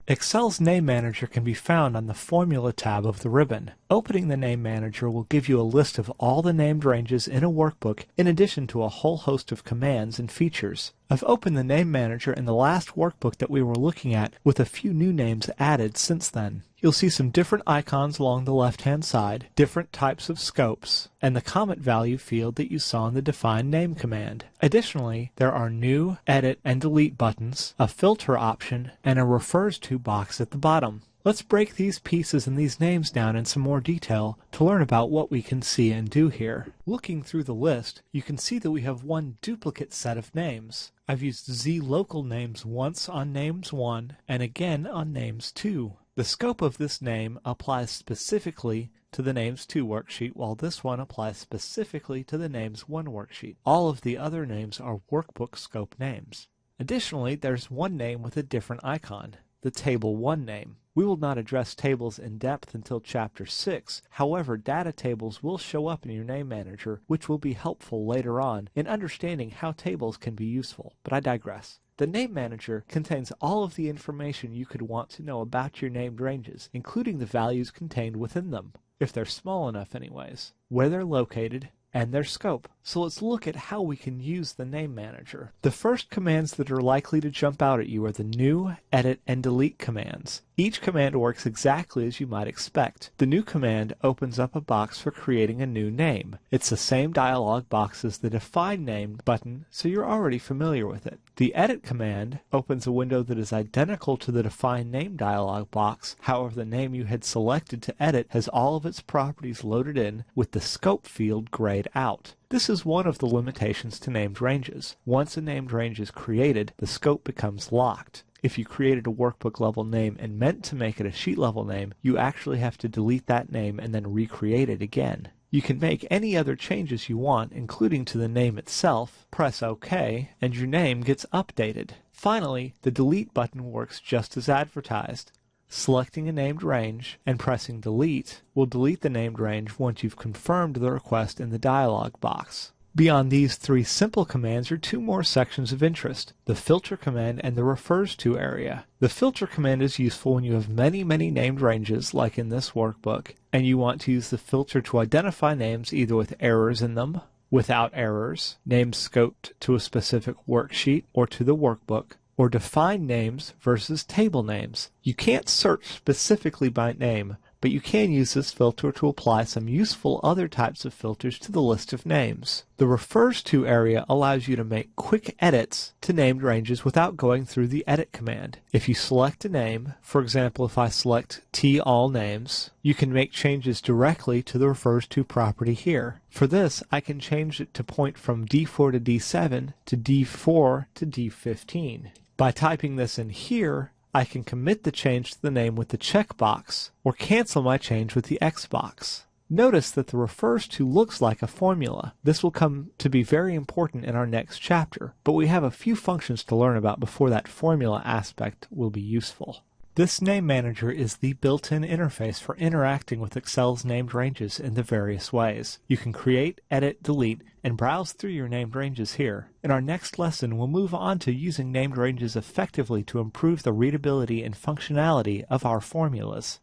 Excel's Name Manager can be found on the Formula tab of the ribbon. Opening the Name Manager will give you a list of all the named ranges in a workbook in addition to a whole host of commands and features. I've opened the Name Manager in the last workbook that we were looking at with a few new names added since then. You'll see some different icons along the left-hand side, different types of scopes, and the comment value field that you saw in the Define Name command. Additionally, there are new Edit and Delete buttons, a filter option, and a Refers To box at the bottom. Let's break these pieces and these names down in some more detail to learn about what we can see and do here. Looking through the list, you can see that we have one duplicate set of names. I've used Z local names once on names 1 and again on names 2. The scope of this name applies specifically to the Names 2 worksheet, while this one applies specifically to the Names 1 worksheet. All of the other names are workbook scope names. Additionally, there's one name with a different icon, the Table 1 name. We will not address tables in depth until Chapter 6. However, data tables will show up in your Name Manager, which will be helpful later on in understanding how tables can be useful. But I digress. The Name Manager contains all of the information you could want to know about your named ranges, including the values contained within them, if they're small enough anyways, where they're located, and their scope. So let's look at how we can use the Name Manager. The first commands that are likely to jump out at you are the New, Edit, and Delete commands. Each command works exactly as you might expect. The New command opens up a box for creating a new name. It's the same dialog box as the Define Name button, so you're already familiar with it. The Edit command opens a window that is identical to the Define Name dialog box. However, the name you had selected to edit has all of its properties loaded in with the Scope field grayed out. This is one of the limitations to named ranges. Once a named range is created, the scope becomes locked. If you created a workbook level name and meant to make it a sheet level name, you actually have to delete that name and then recreate it again. You can make any other changes you want, including to the name itself, press OK, and your name gets updated. Finally, the Delete button works just as advertised. Selecting a named range and pressing Delete will delete the named range once you've confirmed the request in the dialog box. Beyond these three simple commands are two more sections of interest, the Filter command and the Refers To area. The Filter command is useful when you have many named ranges, like in this workbook, and you want to use the filter to identify names either with errors in them, without errors, names scoped to a specific worksheet or to the workbook, or define names versus table names. You can't search specifically by name, but you can use this filter to apply some useful other types of filters to the list of names. The Refers To area allows you to make quick edits to named ranges without going through the Edit command. If you select a name, for example if I select T All Names, you can make changes directly to the Refers To property here. For this, I can change it to point from D4 to D7 to D4 to D15. By typing this in here, I can commit the change to the name with the checkbox, or cancel my change with the X box. Notice that the Refers To looks like a formula. This will come to be very important in our next chapter, but we have a few functions to learn about before that formula aspect will be useful. This Name Manager is the built-in interface for interacting with Excel's named ranges in the various ways. You can create, edit, delete, and browse through your named ranges here. In our next lesson, we'll move on to using named ranges effectively to improve the readability and functionality of our formulas.